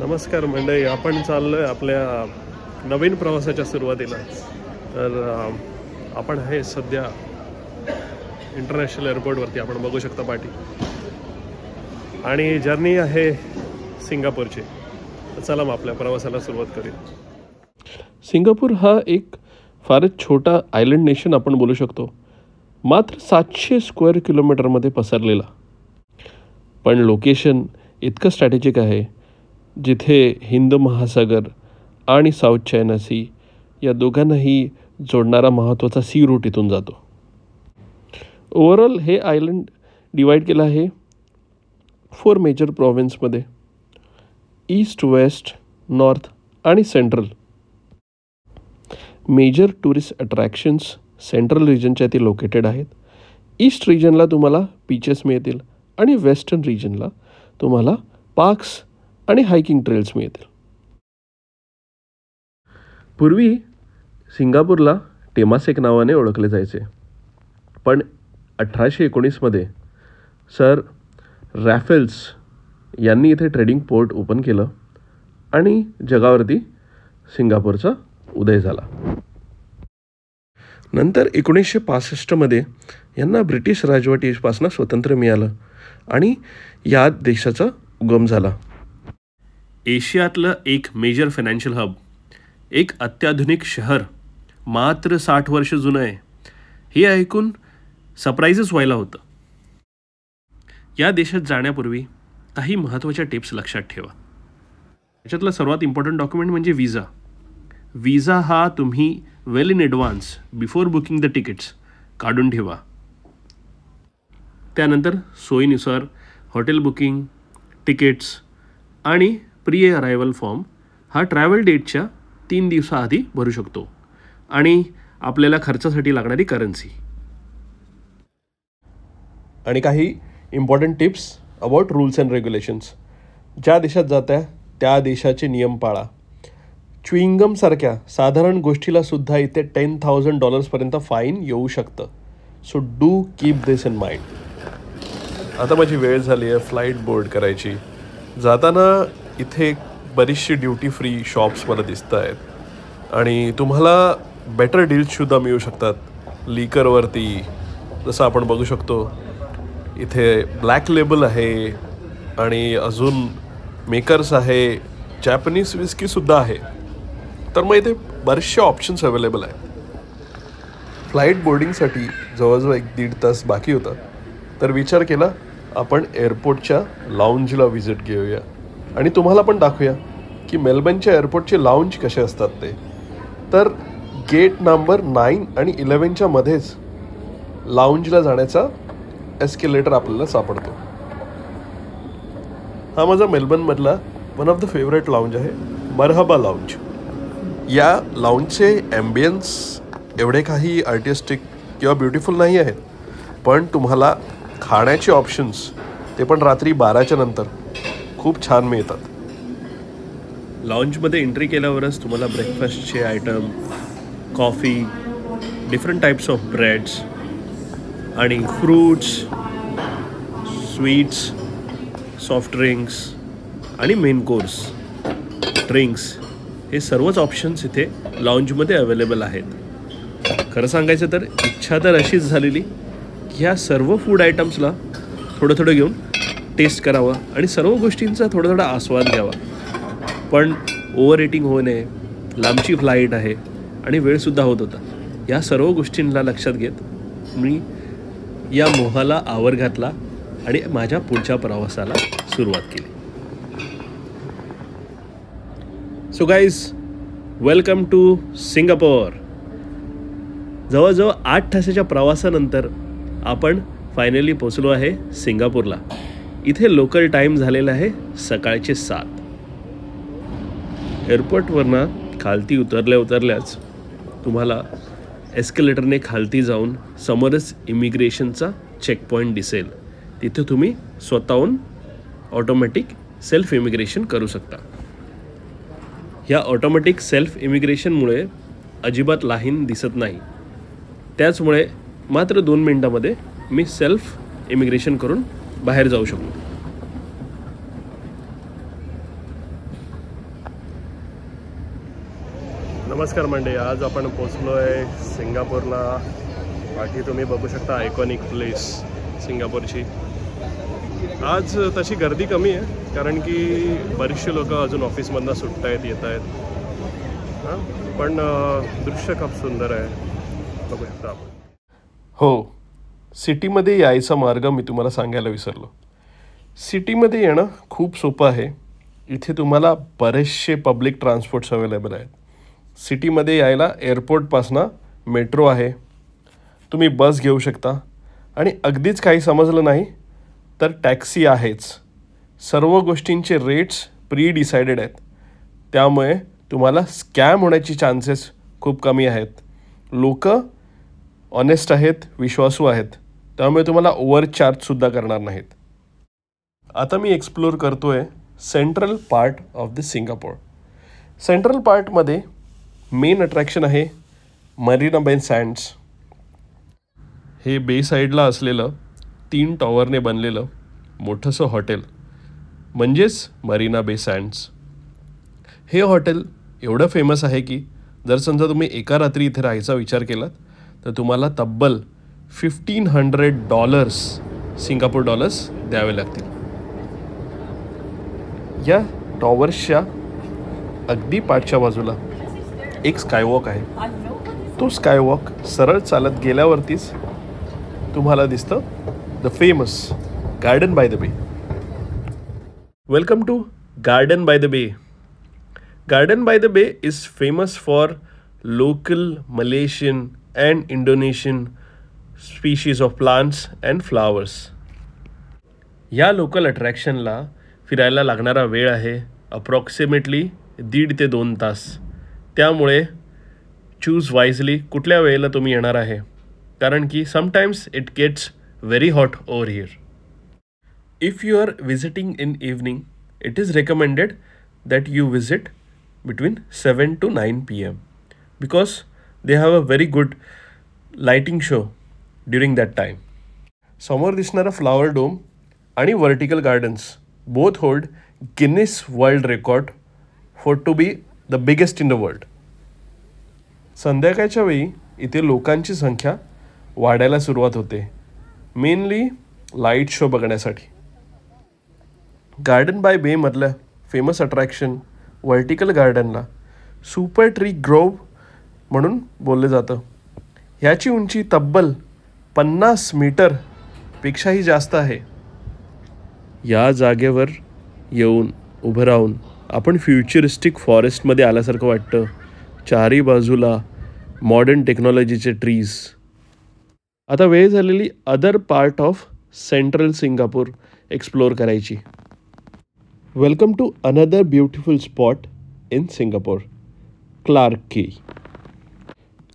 नमस्कार मंडळी, आपण चाललोय आपल्या नवीन प्रवासाच्या सुरुवातीला. तर आपण आहे सध्या इंटरनॅशनल एअरपोर्टवरती, आपण बघू शकता पाठी, आणि जर्नी आहे सिंगापूरची. तर चला मग आपल्या प्रवासाला सुरुवात करूया. सिंगापूर हा एक फारच छोटा आयलंड नेशन आपण बोलू शकतो, मात्र 700 स्क्वेअर किलोमीटरमध्ये पसरलेला. पण लोकेशन इतकं स्ट्रॅटेजिक आहे जिथे हिंद महासागर आणि साऊथ चायना सी या दोघांनाही जोडणारा महत्त्वाचा सी रूट इथून जातो. ओव्हरऑल हे आयलंड डिवाईड केलं आहे 4 मेजर प्रोव्हिन्समध्ये: ईस्ट, वेस्ट, नॉर्थ आणि central. Major tourist attractions central रिजनच्या ते लोकेटेड आहेत. ईस्ट रिजनला तुम्हाला बीचेस मिळतील आणि वेस्टर्न रिजनला तुम्हाला पार्क्स आणि हायकिंग ट्रेल्स मिळतील. पूर्वी सिंगापूरला टेमासेक नावाने ओळखले जायचे, पण 1819मध्ये सर रॅफेल्स यांनी इथे ट्रेडिंग पोर्ट ओपन केलं आणि जगावरती सिंगापूरचा उदय झाला. नंतर 1965मध्ये यांना ब्रिटिश राजवटीपासून स्वातंत्र्य मिळालं आणि या देशाचा उगम झाला. एशियातलं एक मेजर फायनान्शियल हब, एक अत्याधुनिक शहर, मात्र 60 वर्ष जुनं आहे, हे ऐकून सरप्राईजच व्हायला होतं. या देशात जाण्यापूर्वी काही महत्त्वाच्या टिप्स लक्षात ठेवा. याच्यातलं सर्वात इम्पॉर्टंट डॉक्युमेंट म्हणजे विजा. विजा हा तुम्ही well in advance before booking the tickets काढून ठेवा. त्यानंतर सोयीनुसार हॉटेल बुकिंग, तिकीट्स आणि प्री अरायवल फॉर्म हा ट्रॅव्हल डेटच्या 3 दिवसाआधी भरू शकतो. आणि आपल्याला खर्चासाठी लागणारी करन्सी. आणि काही important tips about rules and regulations. ज्या देशात जाता त्या देशाचे नियम पाळा. च्युइंगमसारख्या साधारण गोष्टीला सुद्धा इथे $10,000 फाईन येऊ शकतं. So do keep this in mind. आता माझी वेळ झाली आहे फ्लाईट बोर्ड करायची. जाताना इथे बरीचशी ड्युटी फ्री शॉप्स मला दिसत आहेत आणि तुम्हाला बेटर डील्ससुद्धा मिळू शकतात लिकरवरती. जसं आपण बघू शकतो इथे ब्लॅक लेबल आहे आणि अजून मेकर्स आहे, जॅपनीज विस्कीसुद्धा आहे. तर मग इथे बरेचसे ऑप्शन्स अवेलेबल आहेत. फ्लाईट बोर्डिंगसाठी जवळजवळ 1-1.5 तास बाकी होता, तर विचार केला आपण एअरपोर्टच्या लाऊंजला व्हिजिट घेऊया आणि तुम्हाला पण दाखवूया की मेलबर्नच्या एअरपोर्टचे लाऊंज कसे असतात ते. तर गेट नंबर 9 आणि 11च्या मध्येच लाऊंजला जाण्याचा एस्केलेटर आपल्याला सापडतो. हा माझा मेलबर्नमधला one of the favourite lounge आहे, मरहबा लाऊंज. या लाऊंजचे ॲम्बियन्स एवढे काही आर्टिस्टिक किंवा ब्युटिफुल नाही आहेत, पण तुम्हाला खाण्याचे ऑप्शन्स ते पण रात्री 12च्या नंतर खूप छान मिळतात. लाऊंजमध्ये एंट्री केल्यावरच तुम्हाला ब्रेकफास्टचे item, coffee, different types of breads आणि फ्रूट्स, स्वीट्स, सॉफ्ट ड्रिंक्स आणि मेन कोर्स ड्रिंक्स हे सर्वच ऑप्शन्स इथे लाऊंजमध्ये अवेलेबल आहेत. खरं सांगायचं तर इच्छा तर अशीच झालेली की ह्या सर्व फूड आयटम्सला थोडं थोडं घेऊन टेस्ट करावं आणि सर्व गोष्टींचा थोडा थोडा आस्वाद घ्यावा. पण ओव्हर रेटिंग होऊ नये, लांबची फ्लाईट आहे आणि वेळसुद्धा होत होता. या सर्व गोष्टींना लक्षात घेत मी या मोहाला आवर घातला आणि माझ्या पुढच्या प्रवासाला सुरुवात केली. So guys, welcome to Singapore. जवळजवळ 8 तासाच्या प्रवासानंतर आपण फायनली पोचलो आहे सिंगापूरला. इथे लोकल टाईम झालेला आहे सकाळचे 7. एअरपोर्टवरनं खालती उतरल्याच तुम्हाला एस्केलेटरने खालती जाऊन समोरच इमिग्रेशनचा चेकपॉईंट दिसेल. तिथे तुम्ही स्वतःहून ऑटोमॅटिक सेल्फ इमिग्रेशन करू शकता. ह्या ऑटोमॅटिक सेल्फ इमिग्रेशनमुळे अजिबात लाईन दिसत नाही. त्याचमुळे मात्र 2 मिनटामध्ये मी सेल्फ इमिग्रेशन करून बाहेर जाऊ शकतो. नमस्कार मंडळी, आज आपण पोचलो आहे सिंगापूरला. बाकी तुम्ही बघू शकता आयकॉनिक प्लेस सिंगापूरची. आज तशी गर्दी कमी आहे कारण की बरीचशी लोक अजून ऑफिसमधनं सुटत आहेत, येत आहेत. पण दृश्य खूप सुंदर आहे, बघू शकता आपण. हो, सिटीमध्ये यायचा मार्ग मी तुम्हाला सांगायला विसरलो. सिटीमध्ये येणं खूप सोपं आहे. इथे तुम्हाला बरेचसे पब्लिक ट्रान्सपोर्ट्स अवेलेबल आहेत. सिटीमध्ये यायला एअरपोर्टपासनं मेट्रो आहे, तुम्ही बस घेऊ शकता आणि अगदीच काही समजलं नाही तर टॅक्सी आहेच. सर्व गोष्टींचे रेट्स प्री डिसाइडेड आहेत, त्यामुळे तुम्हाला स्कॅम होण्याची चान्सेस खूप कमी आहेत. लोक ऑनेस्ट आहेत, विश्वासू आहेत, त्यामुळे तुम्हाला ओव्हरचार्जसुद्धा करणार नाहीत. आता मी एक्सप्लोर करतो आहे central part of the Singapore. Central पार्टमध्ये मेन अट्रॅक्शन आहे मरीना बे सँड्स. हे बे साईडला असलेलं 3 टॉवरने बनलेलं मोठंसं हॉटेल म्हणजेच मरीना बे सँड्स. हे हॉटेल एवढं फेमस आहे की जर समजा तुम्ही एका रात्री इथे राहायचा विचार केलात तर तुम्हाला तब्बल $1,500 सिंगापूर डॉलर्स द्यावे लागतील. या टॉवर्सच्या अगदी पाठच्या बाजूला एक स्कायवॉक आहे. तो स्कायवॉक सरळ चालत गेल्यावरतीच तुम्हाला दिसतं the famous garden by the bay. Welcome to garden by the bay. Garden by the bay is famous for local Malaysian and Indonesian species of plants and flowers. या लोकल अट्रॅक्शनला फिरायला लागणारा वेळ आहे अप्रॉक्सिमेटली 1.5 ते 2 तास. त्यामुळे चूज वाईजली कुठल्या वेळेला तुम्ही येणार आहे, कारण की sometimes it gets very hot over here. If you are visiting in evening it is recommended that you visit between 7 to 9 PM because they have a very good lighting show during that time. समोर दिसणारा flower dome आणि vertical gardens both hold Guinness world record for to be the biggest in the world. संध्याकाळच्या वेळी इथे लोकांची संख्या वाढायला सुरुवात होते, मेनली लाईट शो बघण्यासाठी. गार्डन बाय बेमधलं फेमस अट्रॅक्शन वर्टिकल गार्डनला सुपर ट्री ग्रोव्ह म्हणून बोललं जातं. ह्याची उंची तब्बल 50 मीटरपेक्षाही जास्त आहे. या जागेवर येऊन उभं राहून आपण फ्युचरिस्टिक फॉरेस्टमध्ये आल्यासारखं वाटतं. चारी बाजूला मॉडर्न टेक्नॉलॉजीचे ट्रीज. आता वेळ झालेली other part of central Singapore explore करायची. Welcome to another beautiful spot in Singapore, Clarke Quay.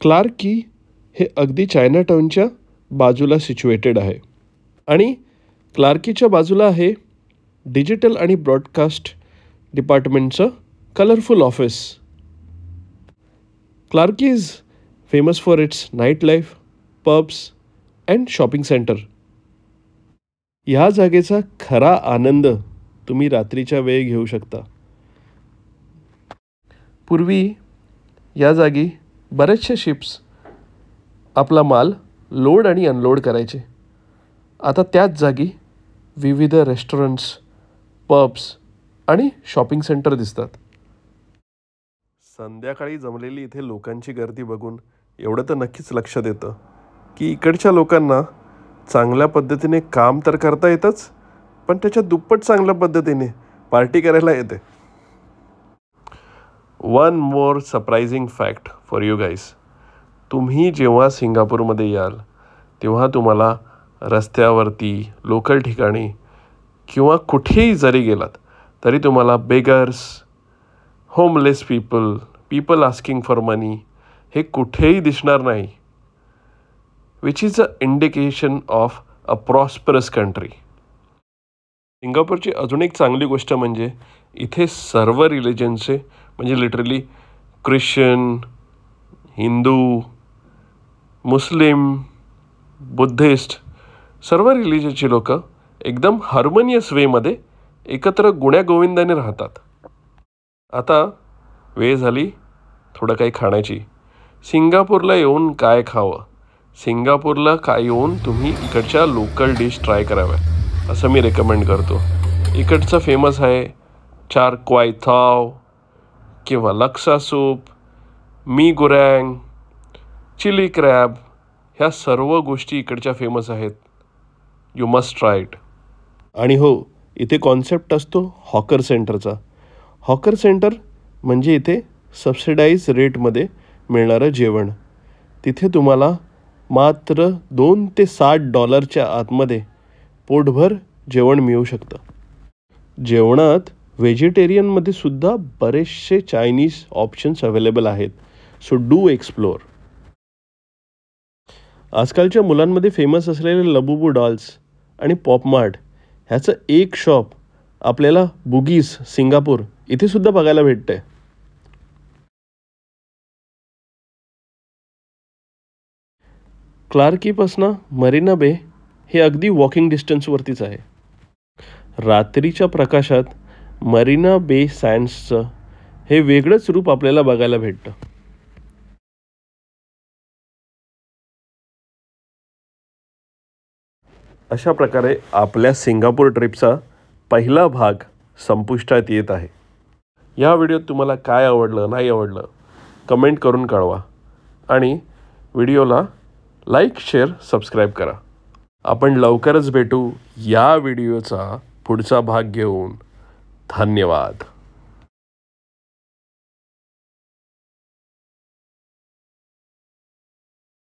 Clarke Quay हे अगदी चायनाटाउनच्या बाजूला सिच्युएटेड आहे आणि क्लार्क कीच्या बाजूला आहे डिजिटल आणि ब्रॉडकास्ट डिपार्टमेंटचं कलरफुल ऑफिस. क्लार्क की is famous for its night life, pubs and shopping centre. ह्या जागेचा खरा आनंद तुम्ही रात्रीच्या वेळी घेऊ शकता. पूर्वी या जागी बरेचसे शिप्स आपला माल लोड आणि अनलोड करायचे. आता त्याच जागी विविध रेस्टॉरंट्स, पब्स आणि शॉपिंग सेंटर दिसतात. संध्याकाळी जमलेली इथे लोकांची गर्दी बघून एवढं तर नक्कीच लक्षात येतं की इकडच्या लोकांना चांगल्या पद्धतीने काम तर करता येतंच, पण त्याच्या दुप्पट चांगल्या पद्धतीने पार्टी करायला येते. One more surprising fact for you guys. तुम्ही जेव्हा सिंगापूरमध्ये याल तेव्हा तुम्हाला रस्त्यावरती, लोकल ठिकाणी किंवा कुठेही जरी गेलात तरी तुम्हाला beggars, homeless people asking for money हे कुठेही दिसणार नाही, which is a indication of a prosperous country. सिंगापूरची अजून एक चांगली गोष्ट म्हणजे इथे सर्व रिलिजनचे म्हणजे literally Christian, Hindu, Muslim, Buddhist सर्व रिलिजनची लोक एकदम हार्मोनियस वेमध्ये एकत्र गुण्यागोविंदाने राहतात. आता वेळ झाली थोडं काही खाण्याची. सिंगापूरला येऊन काय खावं? सिंगापूरला येऊन तुम्ही इकडच्या लोकल डिश ट्राय कराव्या असं मी रेकमेंड करतो. इकडचं फेमस आहे चार क्वाय थाव किंवा लक्सा सूप, मी गुरँग, चिली क्रॅब. ह्या सर्व गोष्टी इकडच्या फेमस आहेत. You must try it. आणि हो, इथे कॉन्सेप्ट असतो हॉकर सेंटरचा. हॉकर सेंटर म्हणजे इथे सबसिडाईज रेटमध्ये मिळणारं जेवण. तिथे तुम्हाला मात्र $2 ते $60 आतमध्ये पोटभर जेवण मिळू शकतं. जेवणात व्हेजिटेरियनमध्ये सुद्धा बरेचसे चायनीज ऑप्शन्स अवेलेबल आहेत. So do explore. आजकालच्या मुलांमध्ये फेमस असलेले लबुबू डॉल्स आणि पॉपमार्ट ह्याचं एक शॉप आपल्याला बुगीज सिंगापूर इथे सुद्धा बघायला भेटतंय. क्लार्क कीपासनं मरीना बे हे अगदी वॉकिंग डिस्टन्सवरतीच आहे. रात्रीच्या प्रकाशात मरीना बे सँड्सचं हे वेगळंच रूप आपल्याला बघायला भेटतं. अशा प्रकारे आपल्या सिंगापूर ट्रिपचा पहिला भाग संपुष्टात येत आहे. या व्हिडिओत तुम्हाला काय आवडलं नाही आवडलं कमेंट करून कळवा आणि व्हिडिओला लाईक, शेअर, सबस्क्राईब करा. आपण लवकरच भेटू या व्हिडिओचा पुढचा भाग घेऊन. धन्यवाद.